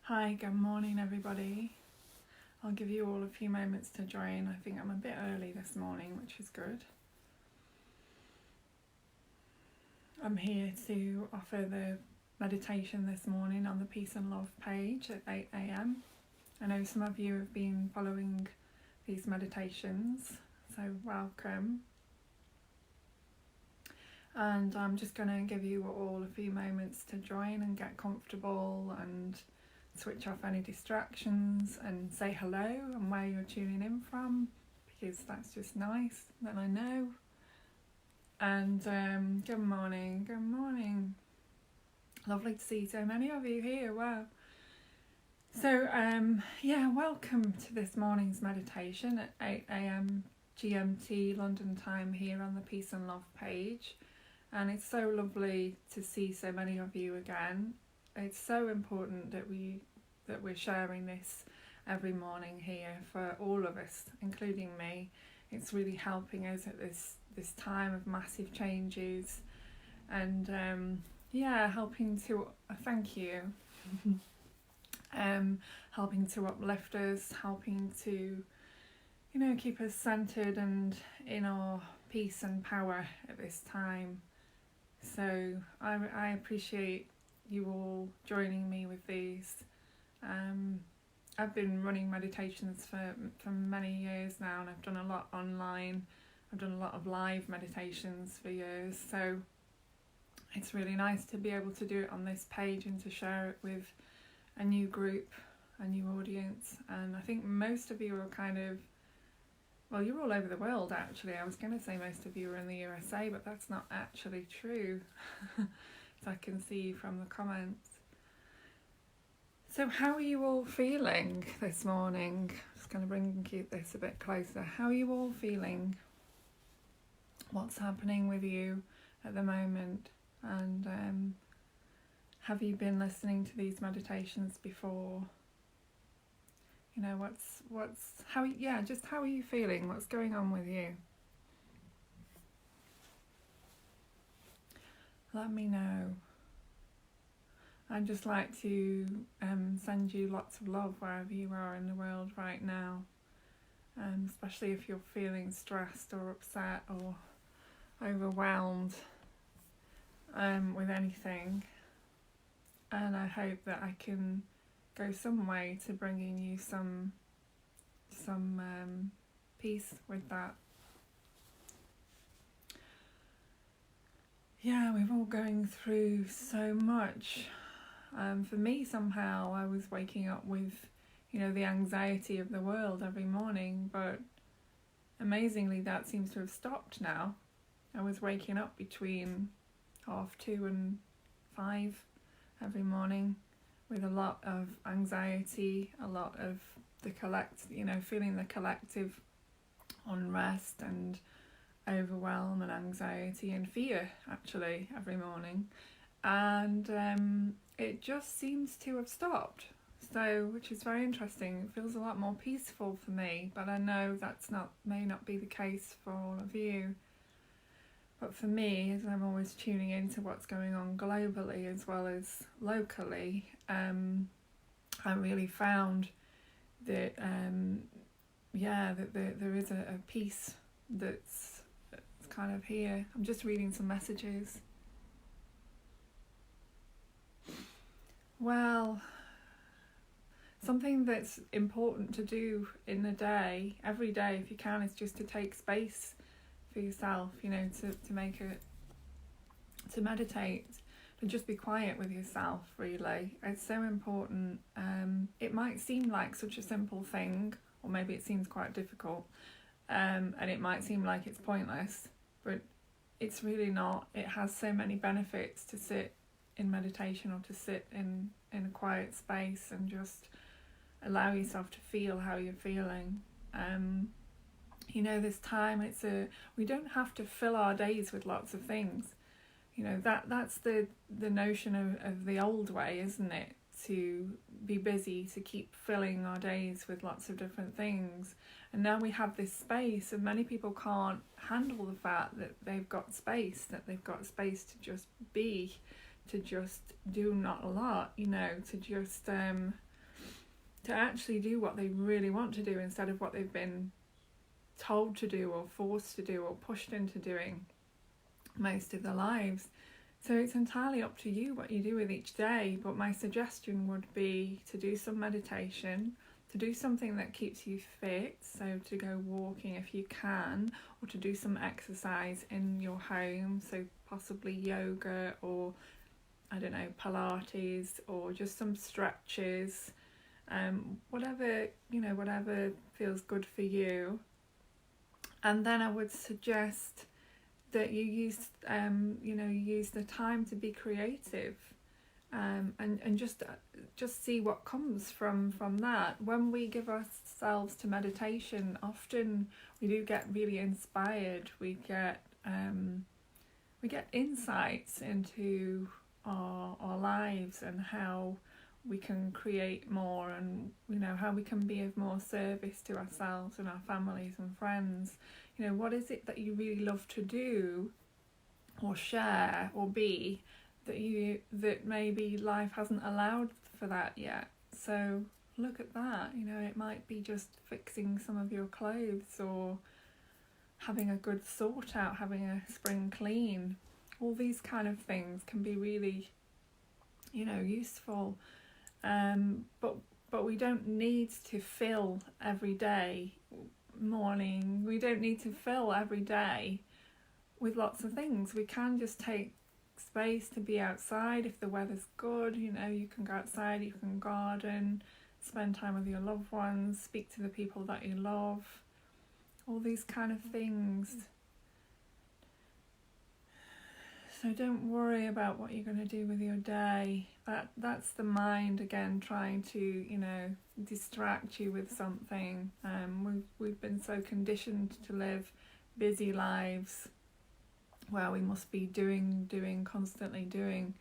Hi, good morning everybody. I'll give you all a few moments to join. I think I'm a bit early this morning, which is good. I'm here to offer the meditation this morning on the Peace and Love page at 8 a.m. I know some of you have been following these meditations, so welcome. And I'm just going to give you all a few moments to join and get comfortable and switch off any distractions and say hello and where you're tuning in from, because that's just nice, then I know. And good morning. Lovely to see so many of you here. Wow. So welcome to this morning's meditation at 8 a.m. GMT London time here on the Peace and Love page. And it's so lovely to see so many of you again. It's so important that we're sharing this every morning here for all of us, including me. It's really helping us at this time of massive changes, and helping to thank you, helping to uplift us, helping to keep us centered and in our peace and power at this time. So I appreciate you all joining me with these. I've been running meditations for many years now, and I've done a lot online. I've done a lot of live meditations for years, so it's really nice to be able to do it on this page and to share it with a new group, a new audience. And I think most of you are you're all over the world actually. I was going to say most of you are in the USA, but that's not actually true, as I can see from the comments. So how are you all feeling this morning? Just going to bring this a bit closer. How are you all feeling? What's happening with you at the moment? And have you been listening to these meditations before? How are you feeling? What's going on with you? Let me know. I'd just like to send you lots of love wherever you are in the world right now, especially if you're feeling stressed or upset or overwhelmed with anything. And I hope that I can go some way to bringing you some peace with that. Yeah, we're all going through so much. For me, somehow, I was waking up with, the anxiety of the world every morning, but amazingly, that seems to have stopped now. I was waking up between 2:30 and 5 every morning with a lot of anxiety, a lot of feeling the collective unrest and overwhelm and anxiety and fear, actually, every morning. And it just seems to have stopped, which is very interesting. It feels a lot more peaceful for me, but I know may not be the case for all of you. But for me, as I'm always tuning into what's going on globally as well as locally, I really found that that there is a peace that's kind of here. I'm just reading some messages. Well, something that's important to do in the day, every day if you can, is just to take space for yourself, to meditate, to just be quiet with yourself, really. It's so important. It might seem like such a simple thing, or maybe it seems quite difficult, and it might seem like it's pointless, but it's really not. It has so many benefits to sit in meditation or to sit in a quiet space and just allow yourself to feel how you're feeling. This time we don't have to fill our days with lots of things. That's the notion of the old way, isn't it? To be busy, to keep filling our days with lots of different things. And now we have this space, and many people can't handle the fact that they've got space to just be, to just do not a lot, to just to actually do what they really want to do instead of what they've been told to do or forced to do or pushed into doing most of their lives. So it's entirely up to you what you do with each day, but my suggestion would be to do some meditation, to do something that keeps you fit, so to go walking if you can, or to do some exercise in your home, so possibly yoga or, I don't know, Pilates, or just some stretches, whatever feels good for you. And then I would suggest that you use the time to be creative, and just see what comes from that. When we give ourselves to meditation, often we do get really inspired. We get insights into our lives and how we can create more, and how we can be of more service to ourselves and our families and friends. What is it that you really love to do or share or be that maybe life hasn't allowed for that yet? So look at that. It might be just fixing some of your clothes, or having a good sort out, having a spring clean. All these kind of things can be really useful, but we don't need to fill every day morning. We don't need to fill every day with lots of things. We can just take space to be outside. If the weather's good, you can go outside, you can garden, spend time with your loved ones, speak to the people that you love, all these kind of things. So don't worry about what you're going to do with your day. That's the mind again trying to, distract you with something. We've been so conditioned to live busy lives where we must be doing, constantly doing.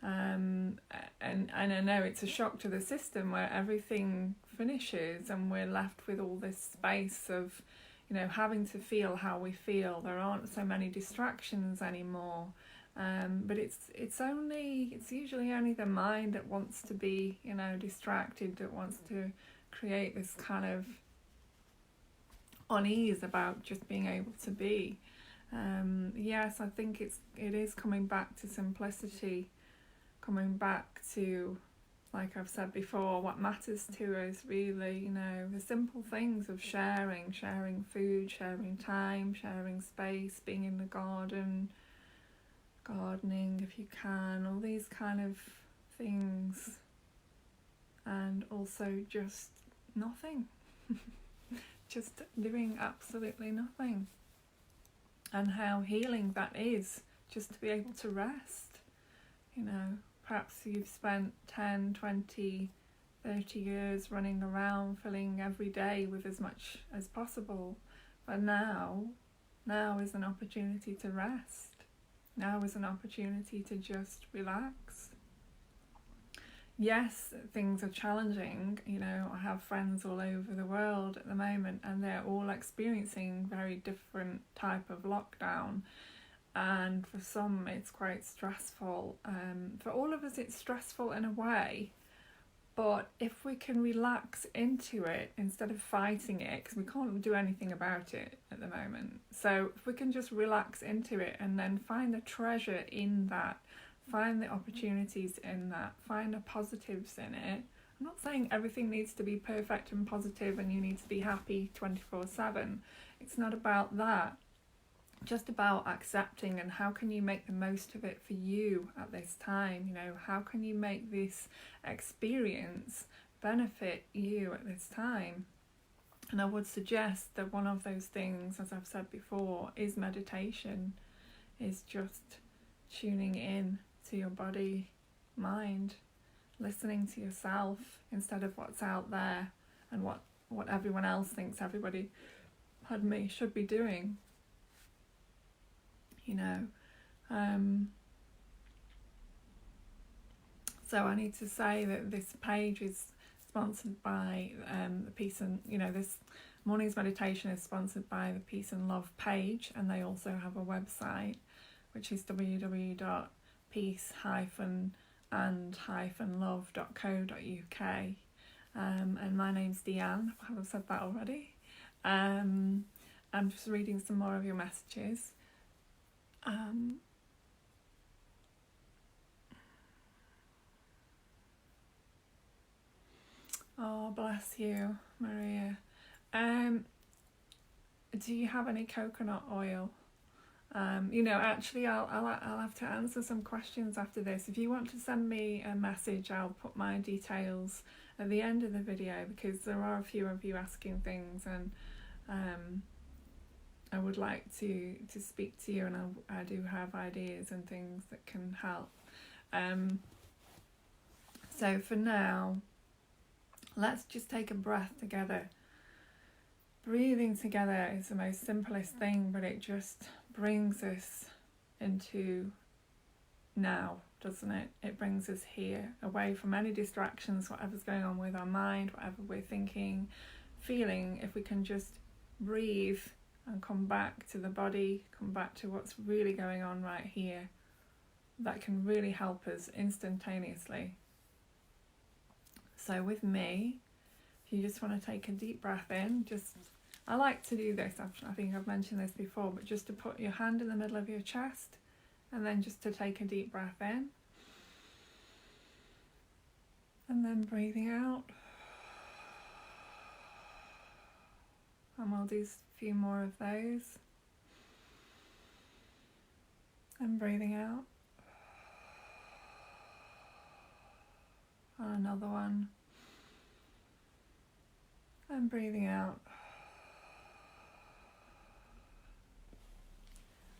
And I know it's a shock to the system where everything finishes and we're left with all this space of, having to feel how we feel. There aren't so many distractions anymore. But it's usually only the mind that wants to be, distracted, that wants to create this kind of unease about just being able to be. Yes, I think it is coming back to simplicity, coming back to, like I've said before, what matters to us really, the simple things of sharing food, sharing time, sharing space, being in the gardening if you can, all these kind of things, and also just nothing, just doing absolutely nothing, and how healing that is, just to be able to rest. Perhaps you've spent 10, 20, 30 years running around filling every day with as much as possible, but now is an opportunity to rest. Now is an opportunity to just relax. Yes, things are challenging. I have friends all over the world at the moment, and they're all experiencing very different type of lockdown. And for some, it's quite stressful. For all of us, it's stressful in a way. But if we can relax into it instead of fighting it, because we can't do anything about it at the moment. So if we can just relax into it and then find the treasure in that, find the opportunities in that, find the positives in it. I'm not saying everything needs to be perfect and positive and you need to be happy 24/7. It's not about that. Just about accepting, and how can you make the most of it for you at this time. How can you make this experience benefit you at this time? And I would suggest that one of those things, as I've said before, is meditation, is just tuning in to your body, mind, listening to yourself instead of what's out there and what everyone else thinks everybody should be doing. So I need to say that this page is sponsored by the Peace and, this morning's meditation is sponsored by the Peace and Love page, and they also have a website, which is www.peace-and-love.co.uk. and my name's Deanne. I haven't said that already. I'm just reading some more of your messages. Oh, bless you, Maria. Do you have any coconut oil? Actually, I'll have to answer some questions after this. If you want to send me a message, I'll put my details at the end of the video, because there are a few of you asking things, and I would like to speak to you, and I do have ideas and things that can help. So for now, let's just take a breath together. Breathing together is the most simplest thing, but it just brings us into now, doesn't it? It brings us here, away from any distractions, whatever's going on with our mind, whatever we're thinking, feeling. If we can just breathe and come back to the body, come back to what's really going on right here, that can really help us instantaneously. So with me, if you just want to take a deep breath in, I like to do this, I think I've mentioned this before, but just to put your hand in the middle of your chest, and then just to take a deep breath in, and then breathing out. And we'll do a few more of those. And breathing out. And another one. And breathing out.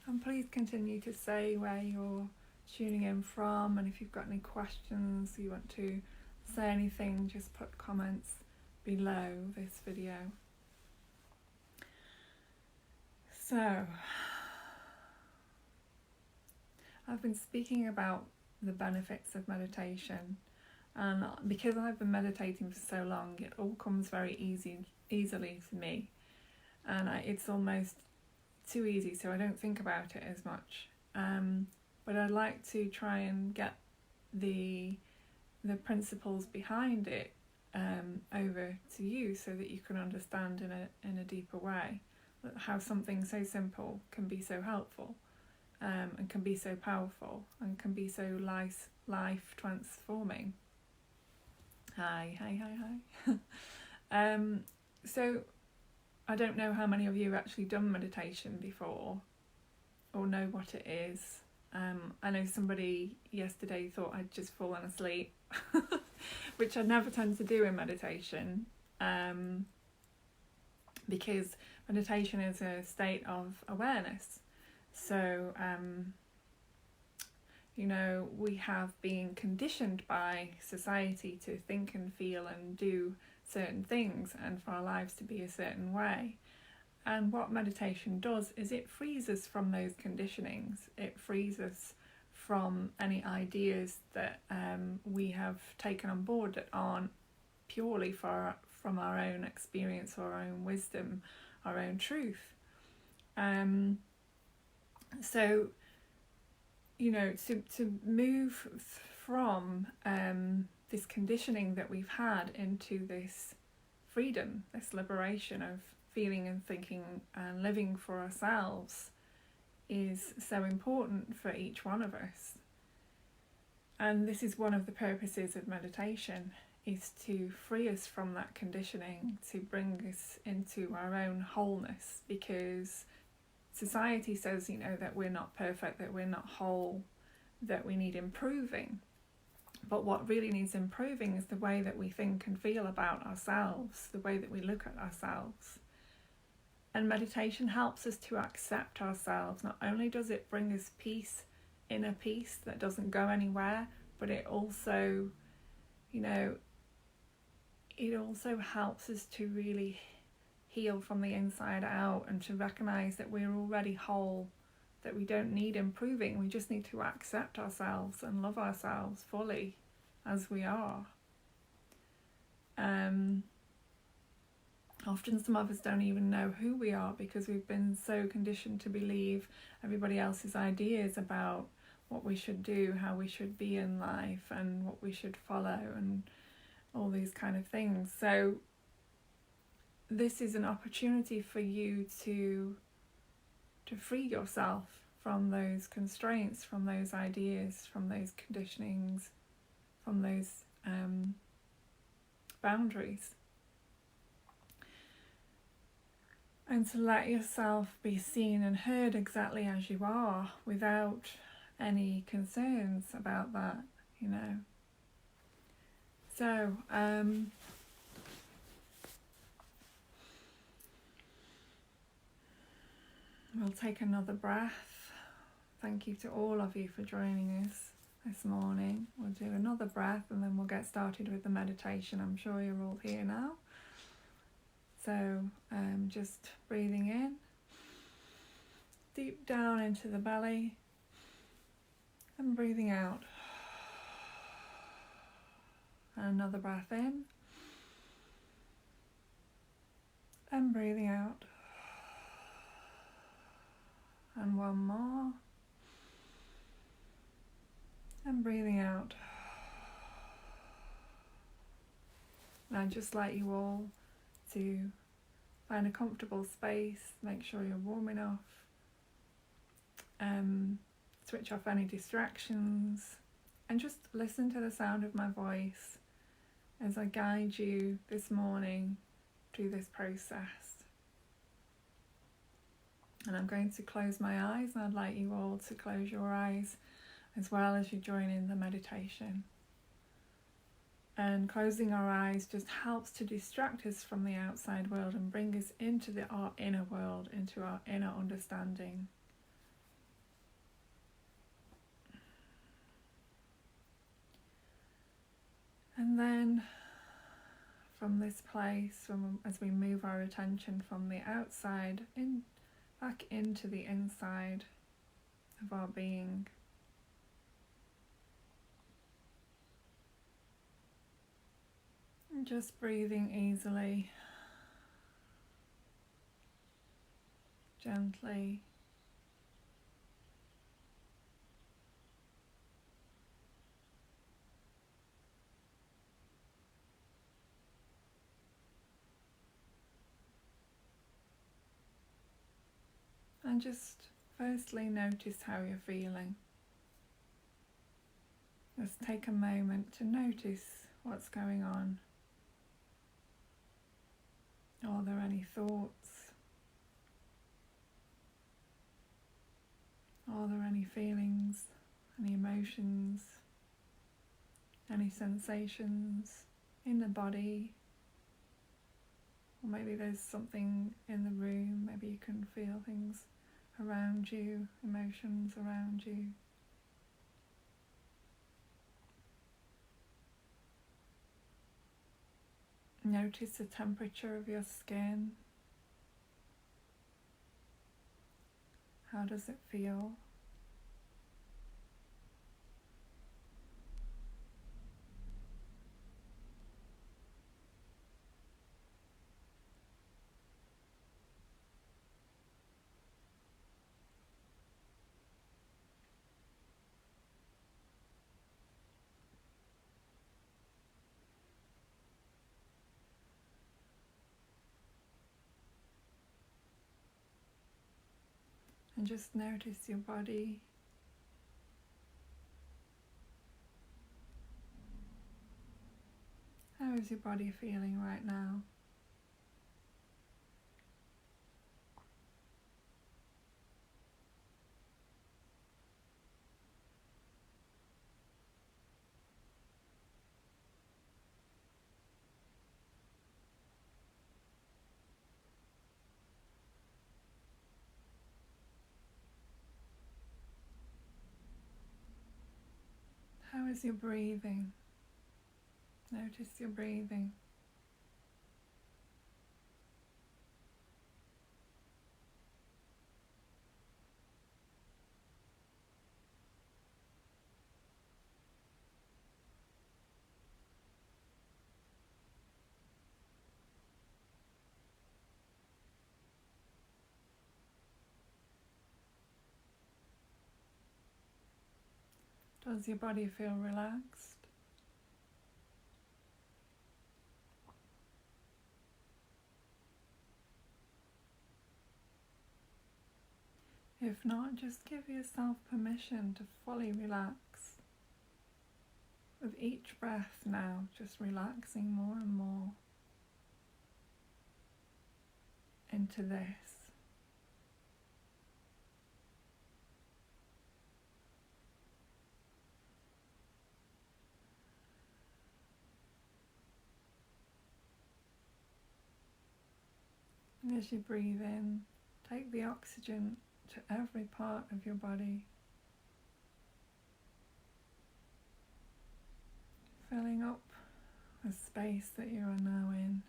And please continue to say where you're tuning in from, and if you've got any questions, you want to say anything, just put comments below this video. So, I've been speaking about the benefits of meditation, and because I've been meditating for so long, it all comes very easily to me, and it's almost too easy, so I don't think about it as much. But I'd like to try and get the principles behind it over to you, so that you can understand in a deeper way how something so simple can be so helpful, and can be so powerful, and can be so life transforming. Hi. So I don't know how many of you have actually done meditation before or know what it is. I know somebody yesterday thought I'd just fallen asleep, which I never tend to do in meditation, because meditation is a state of awareness. So, we have been conditioned by society to think and feel and do certain things, and for our lives to be a certain way. And what meditation does is it frees us from those conditionings. It frees us from any ideas that we have taken on board that aren't purely from our own experience or our own wisdom, our own truth. So, to move from this conditioning that we've had into this freedom, this liberation of feeling and thinking and living for ourselves, is so important for each one of us. And this is one of the purposes of meditation, is to free us from that conditioning, to bring us into our own wholeness, because society says, that we're not perfect, that we're not whole, that we need improving. But what really needs improving is the way that we think and feel about ourselves, the way that we look at ourselves. And meditation helps us to accept ourselves. Not only does it bring us peace, inner peace that doesn't go anywhere, but it also, it also helps us to really heal from the inside out, and to recognise that we're already whole, that we don't need improving. We just need to accept ourselves and love ourselves fully as we are. Often some of us don't even know who we are, because we've been so conditioned to believe everybody else's ideas about what we should do, how we should be in life, and what we should follow. all these kind of things. So this is an opportunity for you to free yourself from those constraints, from those ideas, from those conditionings, from those boundaries. And to let yourself be seen and heard exactly as you are, without any concerns about that, you know. So, we'll take another breath. Thank you to all of you for joining us this morning. We'll do another breath and then we'll get started with the meditation. I'm sure you're all here now. So just breathing in, deep down into the belly, and breathing out. And another breath in, and breathing out. And one more, and breathing out. And I'd just like you all to find a comfortable space, make sure you're warm enough, switch off any distractions, and just listen to the sound of my voice as I guide you this morning through this process. And I'm going to close my eyes, and I'd like you all to close your eyes as well as you join in the meditation. And closing our eyes just helps to distract us from the outside world and bring us into our inner world, into our inner understanding. And then from this place, as we move our attention from the outside back into the inside of our being, and just breathing easily, gently, and just firstly notice how you're feeling. Just take a moment to notice what's going on. Are there any thoughts? Are there any feelings, any emotions, any sensations in the body? Or maybe there's something in the room, maybe you can feel things around you, emotions around you. Notice the temperature of your skin. How does it feel? And just notice your body. How is your body feeling right now? How is your breathing? Notice your breathing. Does your body feel relaxed? If not, just give yourself permission to fully relax. With each breath now, just relaxing more and more into this. And as you breathe in, take the oxygen to every part of your body, filling up the space that you are now in.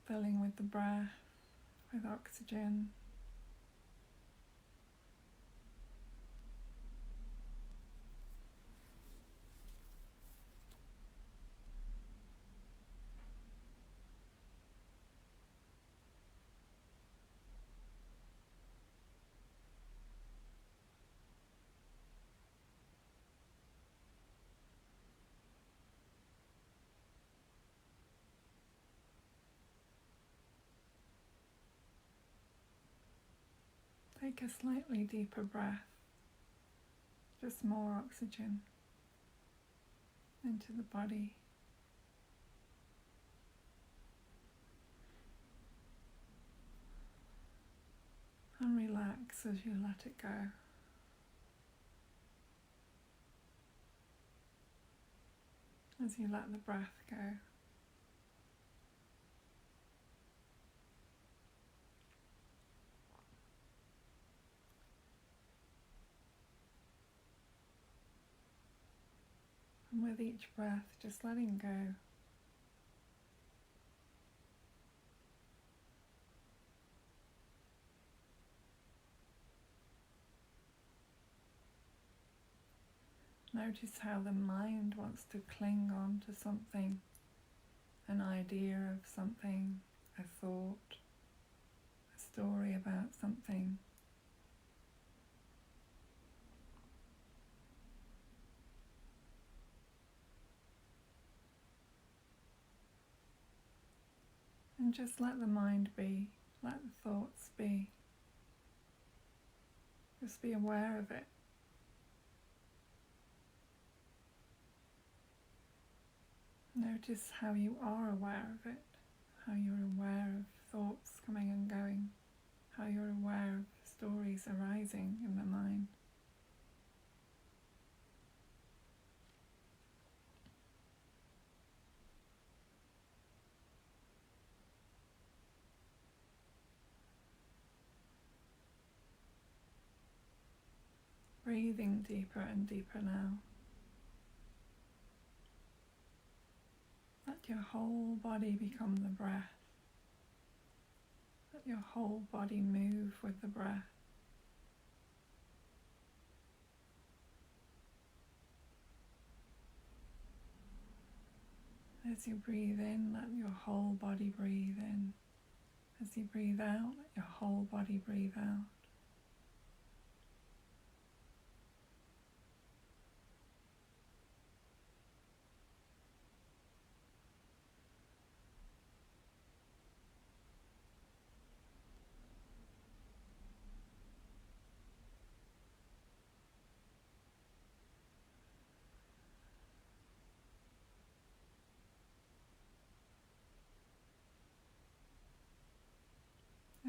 Filling with the breath, with oxygen. Take a slightly deeper breath, just more oxygen into the body. And relax as you let it go. As you let the breath go. And with each breath, just letting go. Notice how the mind wants to cling on to something, an idea of something, a thought, a story about something. And just let the mind be, let the thoughts be. Just be aware of it. Notice how you are aware of it, how you're aware of thoughts coming and going, how you're aware of stories arising in the mind. Breathing deeper and deeper now. Let your whole body become the breath. Let your whole body move with the breath. As you breathe in, let your whole body breathe in. As you breathe out, let your whole body breathe out.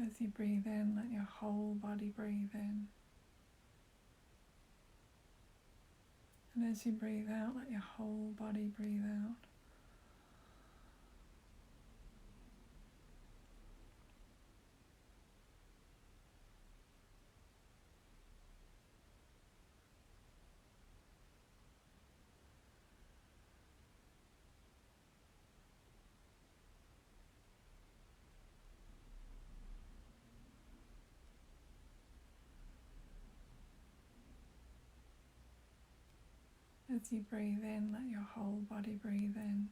As you breathe in, let your whole body breathe in. And as you breathe out, let your whole body breathe out. As you breathe in, let your whole body breathe in.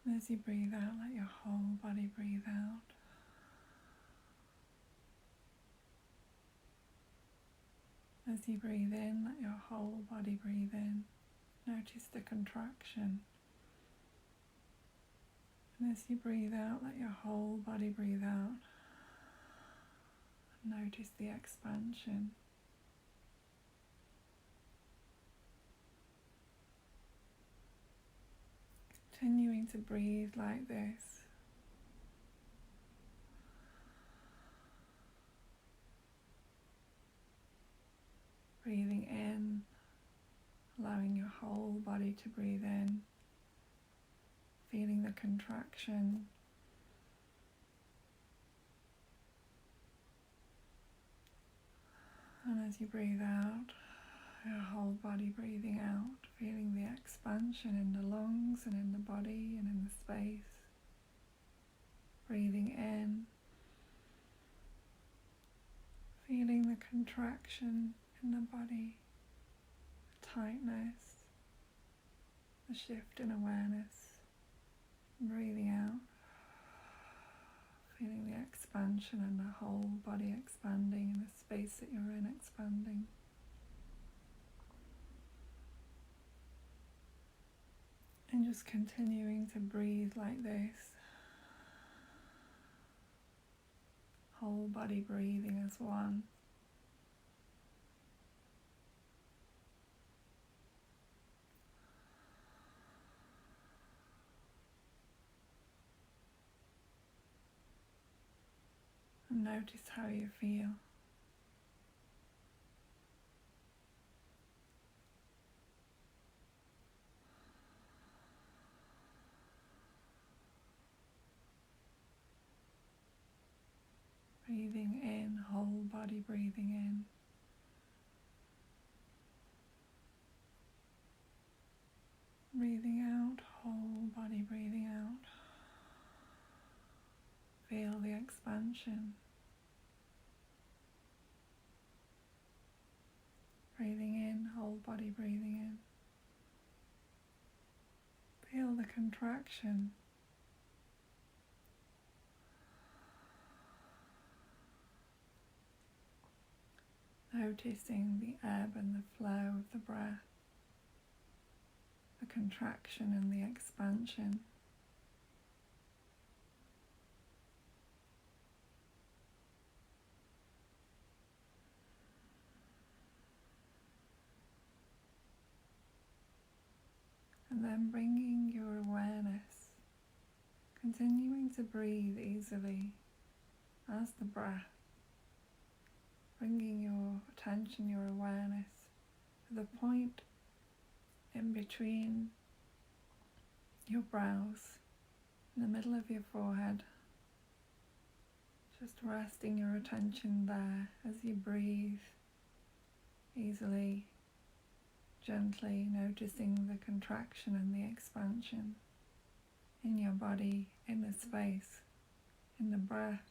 And as you breathe out, let your whole body breathe out. As you breathe in, let your whole body breathe in. Notice the contraction. And as you breathe out, let your whole body breathe out. Notice the expansion. Continuing to breathe like this. Breathing in, allowing your whole body to breathe in. Feeling the contraction. And as you breathe out, your whole body breathing out, feeling the expansion in the lungs and in the body and in the space. Breathing in, feeling the contraction in the body, the tightness, the shift in awareness. Breathing out, feeling the expansion and the whole body expanding and the space that you're in expanding. And just continuing to breathe like this. Whole body breathing as one. And notice how you feel. Breathing in, whole body breathing in. Breathing out, whole body breathing out. Feel the expansion. Breathing in, whole body breathing in. Feel the contraction. Noticing the ebb and the flow of the breath, the contraction and the expansion. And then bringing your awareness, continuing to breathe easily as the breath, bringing your attention, your awareness to the point in between your brows, in the middle of your forehead. Just resting your attention there as you breathe easily, gently, noticing the contraction and the expansion in your body, in the space, in the breath.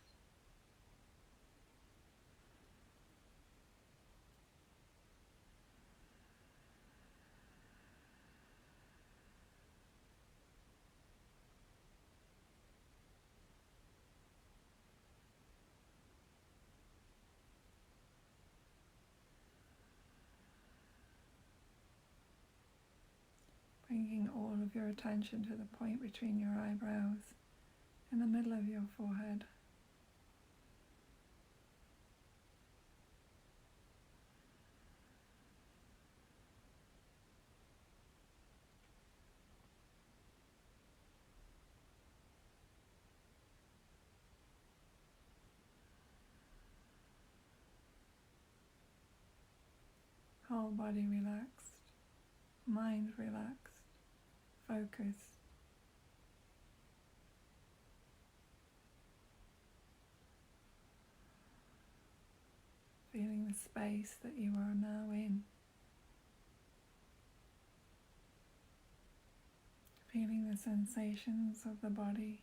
Bringing all of your attention to the point between your eyebrows, in the middle of your forehead. Whole body relaxed, mind relaxed, focused. Feeling the space that you are now in. Feeling the sensations of the body.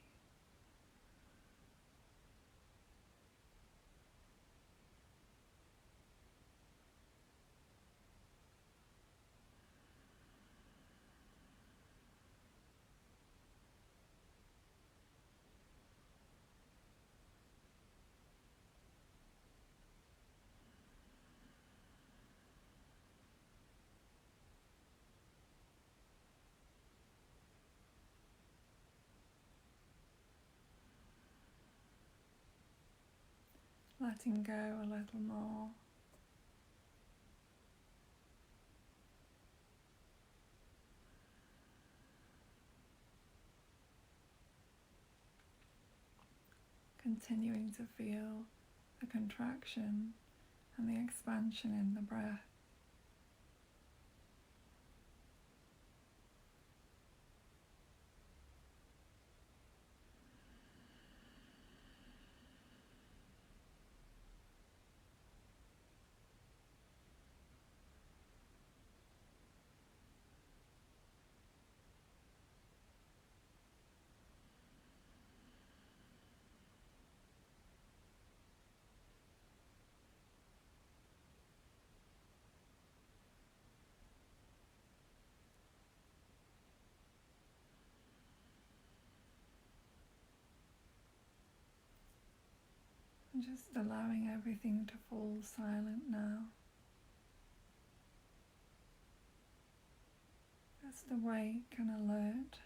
letting go a little more. Continuing to feel the contraction and the expansion in the breath. And just allowing everything to fall silent now. Just awake and alert.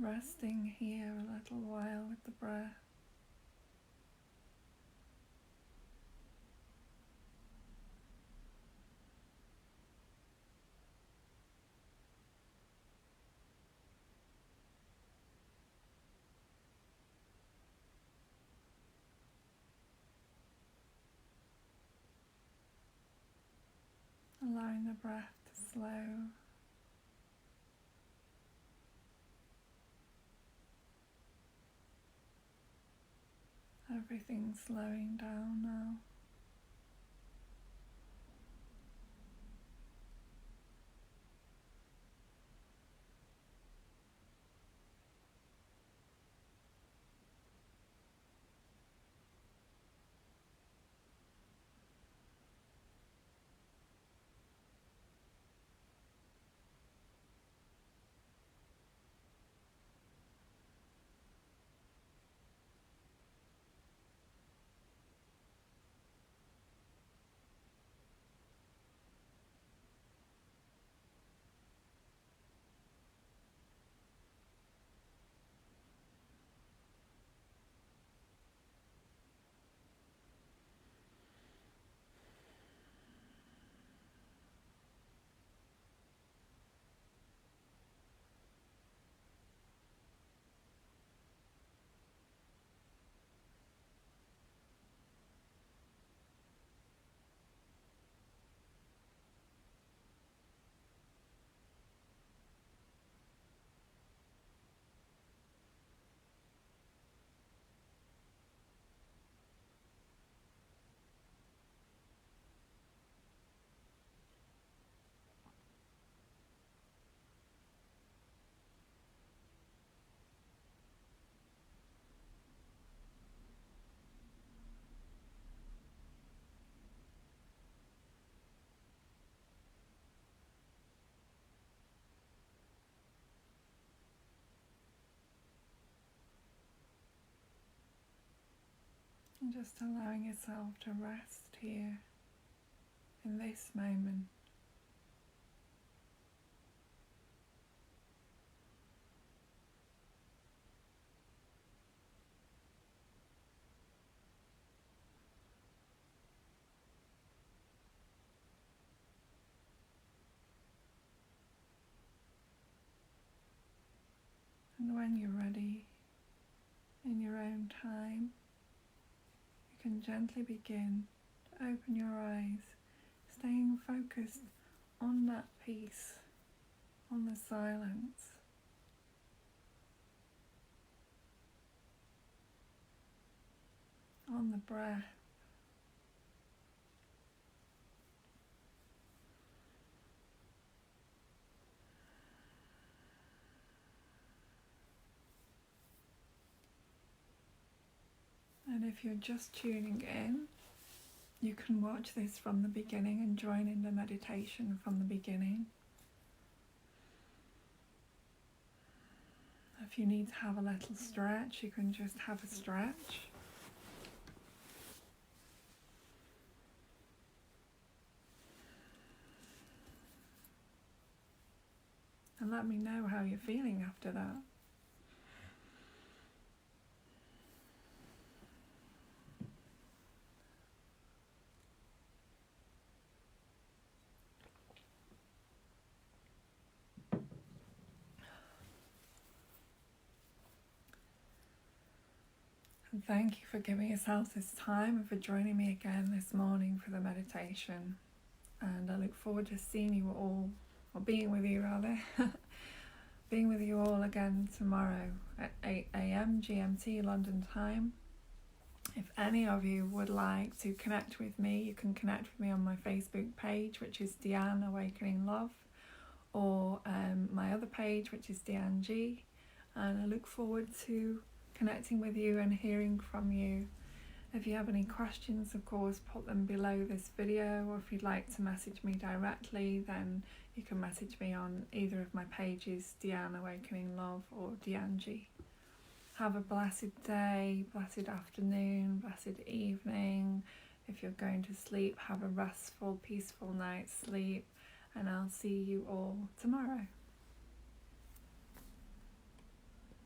Resting here a little while with the breath. Allowing the breath to slow. Everything's slowing down now. And just allowing yourself to rest here in this moment. And when you're ready, in your own time, you can gently begin to open your eyes, staying focused on that peace, on the silence, on the breath. And if you're just tuning in, you can watch this from the beginning and join in the meditation from the beginning. If you need to have a little stretch, you can just have a stretch. and let me know how you're feeling after that. And thank you for giving yourself this time and for joining me again this morning for the meditation. And I look forward to seeing you all, or being with you rather, being with you all again tomorrow at 8 a.m. GMT London time. If any of you would like to connect with me, you can connect with me on my Facebook page, which is Deanne Awakening Love, or my other page, which is Deanne G. And I look forward to connecting with you and hearing from you. If you have any questions, of course, put them below this video, or if you'd like to message me directly, then you can message me on either of my pages, Deanne Awakening Love or Deanne G. Have a blessed day, blessed afternoon, blessed evening. If you're going to sleep, have a restful, peaceful night's sleep, and I'll see you all tomorrow.